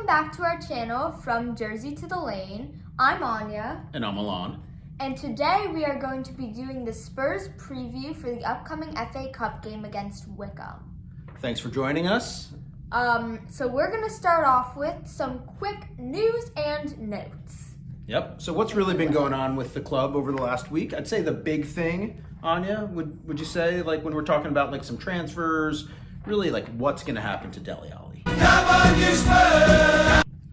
Welcome back to our channel, From Jersey to the Lane. I'm Anya. And I'm Alon. And today we are going to be doing the Spurs preview for the upcoming FA Cup game against Wycombe. Thanks for joining us. So we're going to start off with some quick news and notes. Yep. So what's really been going on with the club over the last week? I'd say the big thing, Anya, would you say, like when we're talking about like some transfers, really like what's going to happen to Dele Alli?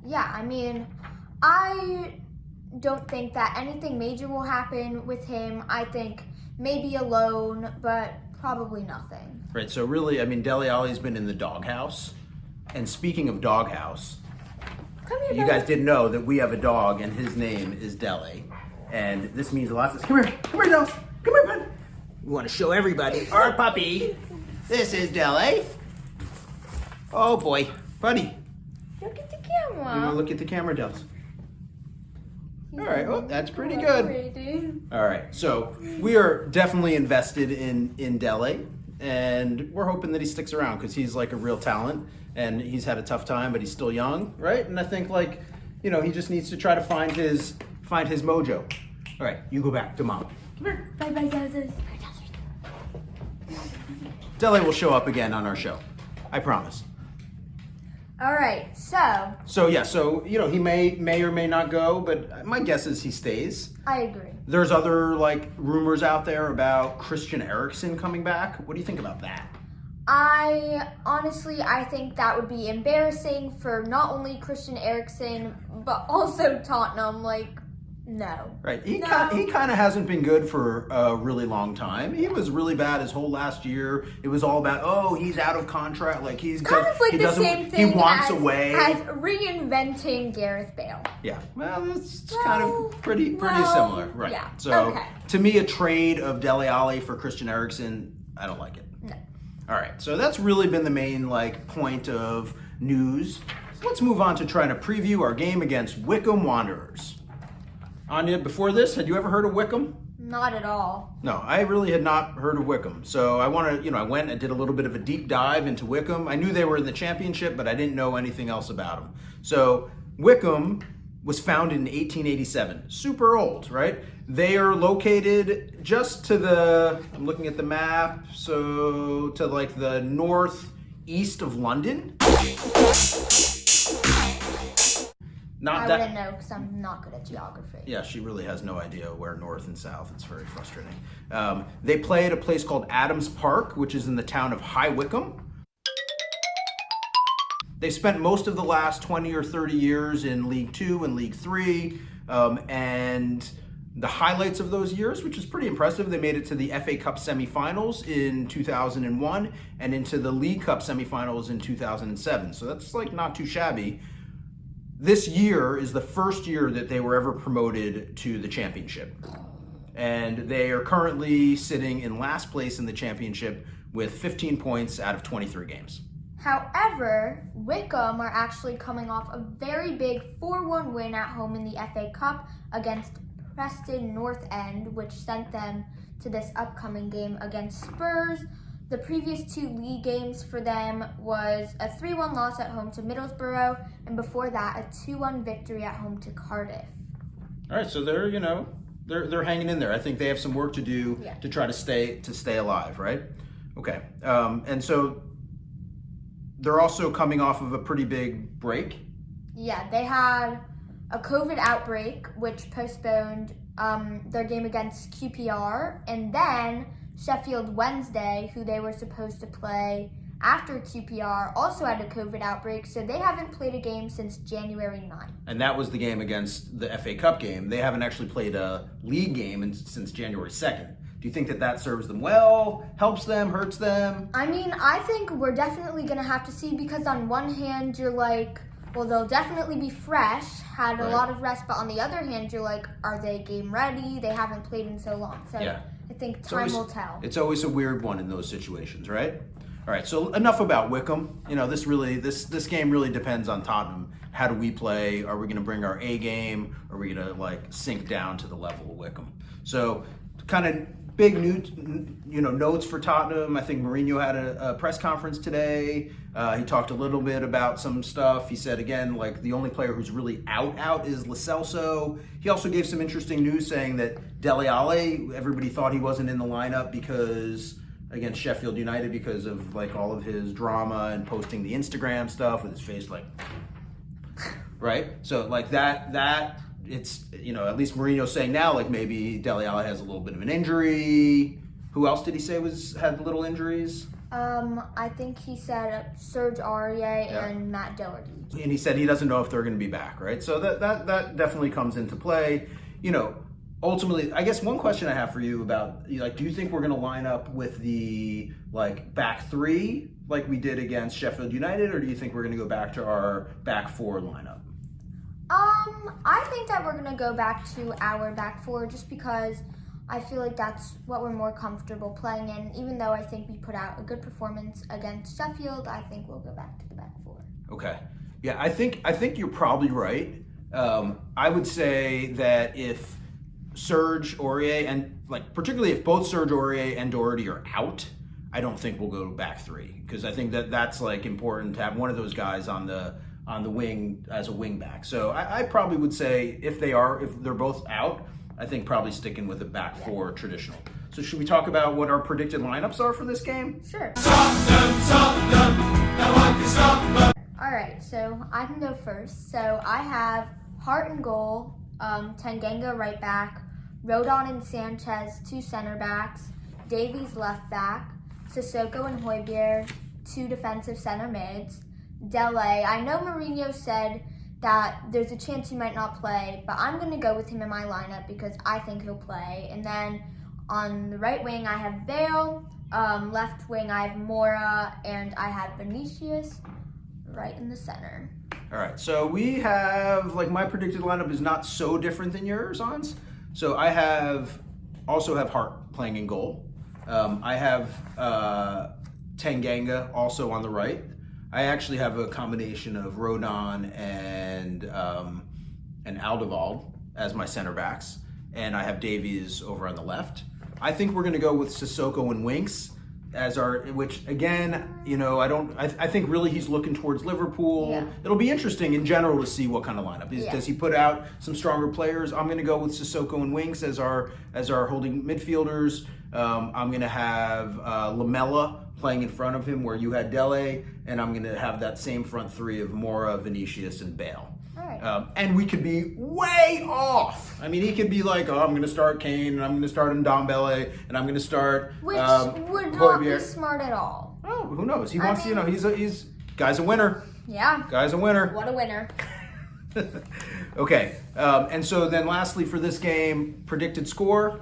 Yeah, I mean, I don't think that anything major will happen with him. I think maybe a loan, but probably nothing. Right. So really, I mean, Dele Alli's been in the doghouse. And speaking of doghouse, Come here, you guys didn't know that we have a dog and his name is Dele. And this means a lot to us. Come here, Dele. Come here, bud. We want to show everybody our puppy. This is Dele. Oh boy, buddy. Look at the You camera. want to look at the camera, Dele? All right, oh, that's pretty good. All right, so we are definitely invested in Dele, and we're hoping that he sticks around because he's like a real talent, and he's had a tough time, but he's still young, right? And I think like, you know, he just needs to try to find his mojo. All right, you go back to mom. Come here. Bye-bye, guys. Dele will show up again on our show, I promise. All right, So you know, he may or may not go, but my guess is he stays. I agree. There's other like rumors out there about Christian Eriksen coming back. What do you think about that? I think that would be embarrassing for not only Christian Eriksen, but also Tottenham. Like, no. Right. He No. kind of hasn't been good for a really long time. He was really bad his whole last year. It was all about, oh, he's out of contract. Like he Kind of like the same thing He wants as away. as reinventing Gareth Bale. Yeah. Well, it's kind of pretty similar. Right. Yeah. So Okay. to me, a trade of Dele Alli for Christian Eriksen, I don't like it. No. All right, so that's really been the main like point of news. Let's move on to trying to preview our game against Wycombe Wanderers. Anya, before this, had you ever heard of Wycombe? Not at all. No, I really had not heard of Wycombe. So I went and did a little bit of a deep dive into Wycombe. I knew they were in the championship, but I didn't know anything else about them. So Wycombe was founded in 1887. Super old, right? They are located just to I'm looking at the map, so to like the northeast of London. I wouldn't know because I'm not good at geography. Yeah, she really has no idea where north and south. It's very frustrating. They play at a place called Adams Park, which is in the town of High Wycombe. They spent most of the last 20 or 30 years in League Two and League Three, and the highlights of those years, which is pretty impressive, they made it to the FA Cup semifinals in 2001 and into the League Cup semifinals in 2007. So that's like not too shabby. This year is the first year that they were ever promoted to the championship. And they are currently sitting in last place in the championship with 15 points out of 23 games. However, Wycombe are actually coming off a very big 4-1 win at home in the FA Cup against Preston North End, which sent them to this upcoming game against Spurs. The previous two league games for them was a 3-1 loss at home to Middlesbrough, and before that, a 2-1 victory at home to Cardiff. All right, so they're hanging in there. I think they have some work to do to try to stay alive, right? Okay, and so they're also coming off of a pretty big break. Yeah, they had a COVID outbreak, which postponed their game against QPR, and then Sheffield Wednesday, who they were supposed to play after QPR, also had a COVID outbreak, so they haven't played a game since January 9th. And that was the game against the FA Cup game. They haven't actually played a league game since January 2nd. Do you think that serves them well, helps them, hurts them? I mean, I think we're definitely going to have to see, because on one hand, you're like, well, they'll definitely be fresh, had a lot of rest, but on the other hand, you're like, are they game ready? They haven't played in so long. So yeah. I think time will tell. It's always a weird one in those situations, right? All right, so enough about Wycombe. You know, this game really depends on Tottenham. How do we play? Are we going to bring our A game? Or are we going to like sink down to the level of Wycombe? So kind of big notes for Tottenham. I think Mourinho had a press conference today. He talked a little bit about some stuff. He said, again, like the only player who's really out is Lo Celso. He also gave some interesting news saying that Dele Alli, everybody thought he wasn't in the lineup because against Sheffield United because of like all of his drama and posting the Instagram stuff with his face like, right? So like that it's, at least Mourinho's saying now, like maybe Dele Alli has a little bit of an injury. Who else did he say had little injuries? I think he said Serge Aurier and Matt Doherty. And he said he doesn't know if they're going to be back, right? So that definitely comes into play. Ultimately, I guess one question I have for you about, do you think we're going to line up with the back three like we did against Sheffield United, or do you think we're going to go back to our back four lineup? I think that we're going to go back to our back four just because I feel like that's what we're more comfortable playing in. Even though I think we put out a good performance against Sheffield, I think we'll go back to the back four. Okay. Yeah, I think you're probably right. I would say that if Serge Aurier and particularly if both Serge Aurier and Doherty are out, I don't think we'll go to back three because I think that's important to have one of those guys on the wing as a wing back. So I probably would say if they're both out, I think probably sticking with a back four traditional. So should we talk about what our predicted lineups are for this game? Sure. Tottenham, no one can stop them. All right, so I can go first. So I have Hart in goal, Tanganga right back, Rodon and Sanchez 2 center backs, Davies left back, Sissoko and Højbjerg 2 defensive center mids, Dele. I know Mourinho said that there's a chance he might not play, but I'm going to go with him in my lineup because I think he'll play. And then on the right wing, I have Bale. Left wing, I have Mora, and I have Vinicius right in the center. All right, so we have, my predicted lineup is not so different than yours, Hans. So I also have Hart playing in goal. I have Tanganga also on the right. I actually have a combination of Rodon and Alderweireld as my center backs, and I have Davies over on the left. I think we're going to go with Sissoko and Winks as which again, I think really he's looking towards Liverpool. Yeah. It'll be interesting in general to see what kind of lineup. Does he put out some stronger players? I'm going to go with Sissoko and Winks as our holding midfielders. I'm going to have Lamela playing in front of him where you had Dele, and I'm going to have that same front three of Mora, Vinicius, and Bale. All right. And we could be way off. I mean, he could be like, I'm going to start Kane, and I'm going to start Ndombele, and I'm going to start Which would not be smart at all. Oh, who knows? He wants, he's guy's a winner. Yeah. Guy's a winner. What a winner. Okay. And so then lastly for this game, predicted score?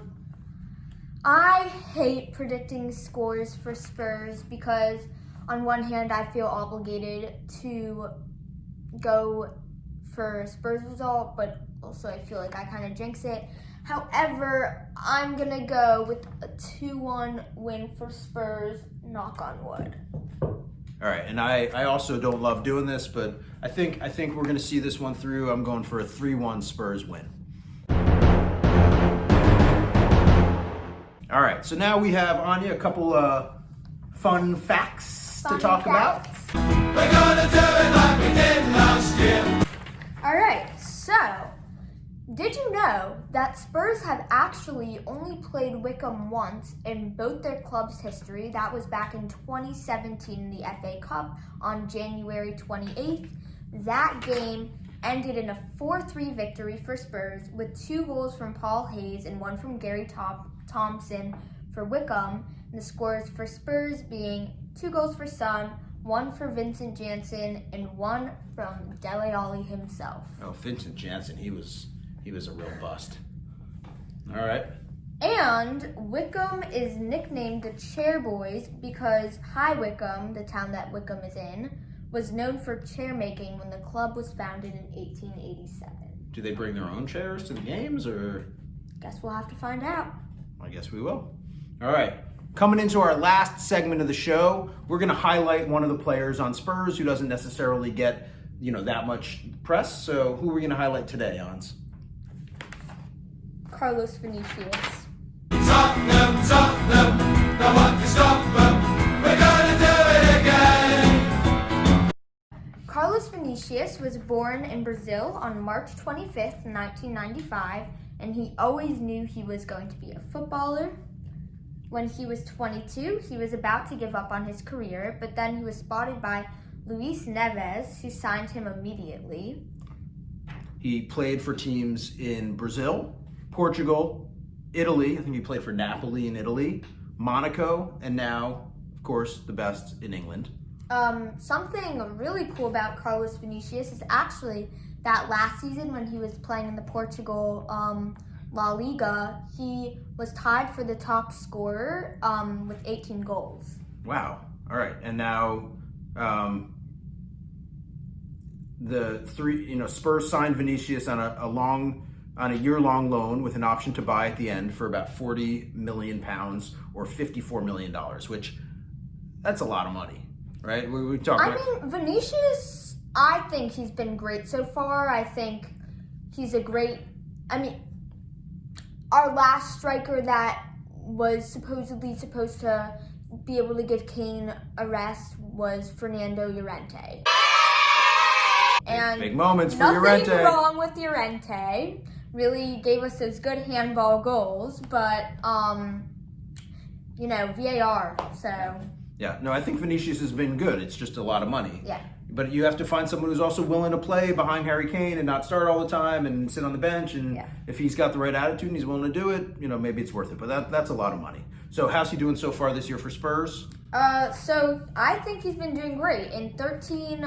I hate predicting scores for Spurs because on one hand I feel obligated to go for a Spurs result, but also I feel like I kind of jinx it. However, I'm going to go with a 2-1 win for Spurs, knock on wood. All right, and I also don't love doing this, but I think we're going to see this one through. I'm going for a 3-1 Spurs win. All right, so now we have, Anya, a couple fun facts to talk about. We're gonna do it like we did last year. All right, so did you know that Spurs have actually only played Wycombe once in both their club's history? That was back in 2017 in the FA Cup on January 28th. That game ended in a 4-3 victory for Spurs with 2 goals from Paul Hayes and 1 from Gary Thompson for Wycombe. And the scores for Spurs being 2 goals for Son, 1 for Vincent Janssen, and 1 from Dele Alli himself. Oh, Vincent Janssen, he was a real bust. All right. And Wycombe is nicknamed the Chair Boys because High Wycombe, the town that Wycombe is in, was known for chair making when the club was founded in 1887. Do they bring their own chairs to the games, or? Guess we'll have to find out. I guess we will. All right. Coming into our last segment of the show, we're going to highlight one of the players on Spurs who doesn't necessarily get, that much press. So who are we going to highlight today, Hans? Carlos Vinicius. Tottenham, Tottenham, no one can stop them. We're gonna do it again. Carlos Vinicius was born in Brazil on March 25th, 1995, and he always knew he was going to be a footballer. When he was 22, he was about to give up on his career, but then he was spotted by Luis Neves, who signed him immediately. He played for teams in Brazil, Portugal, Italy. I think he played for Napoli in Italy, Monaco, and now, of course, the best in England. Something really cool about Carlos Vinicius is actually that last season when he was playing in the Portugal La Liga, he was tied for the top scorer with 18 goals. Wow. All right. And now Spurs signed Vinicius on a year-long loan with an option to buy at the end for about £40 million or $54 million, which that's a lot of money, right? We talk about. I mean, Vinicius, I think he's been great so far. I think he's our last striker that was supposedly supposed to be able to give Kane a rest was Fernando Llorente. And big moments for nothing Llorente. wrong with Llorente. Really gave us those good handball goals, but VAR. So Yeah, no, I think Vinicius has been good. It's just a lot of money. yeah. But you have to find someone who's also willing to play behind Harry Kane and not start all the time and sit on the bench. And if he's got the right attitude and he's willing to do it, maybe it's worth it. But that's a lot of money. So how's he doing so far this year for Spurs? So I think he's been doing great. In 13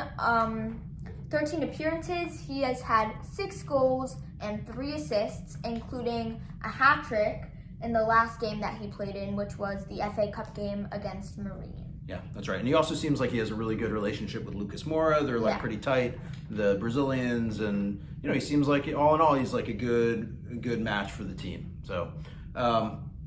appearances, he has had 6 goals and 3 assists, including a hat trick in the last game that he played in, which was the FA Cup game against Marine. Yeah, that's right. And he also seems like he has a really good relationship with Lucas Moura. They're pretty tight, the Brazilians, and he seems like all in all he's like a good match for the team. So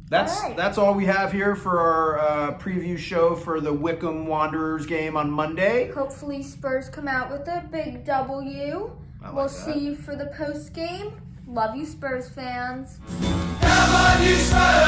that's all we have here for our preview show for the Wycombe Wanderers game on Monday. Hopefully Spurs come out with a big W. We'll see you for the post game. Love you, Spurs fans. Come on, you Spurs!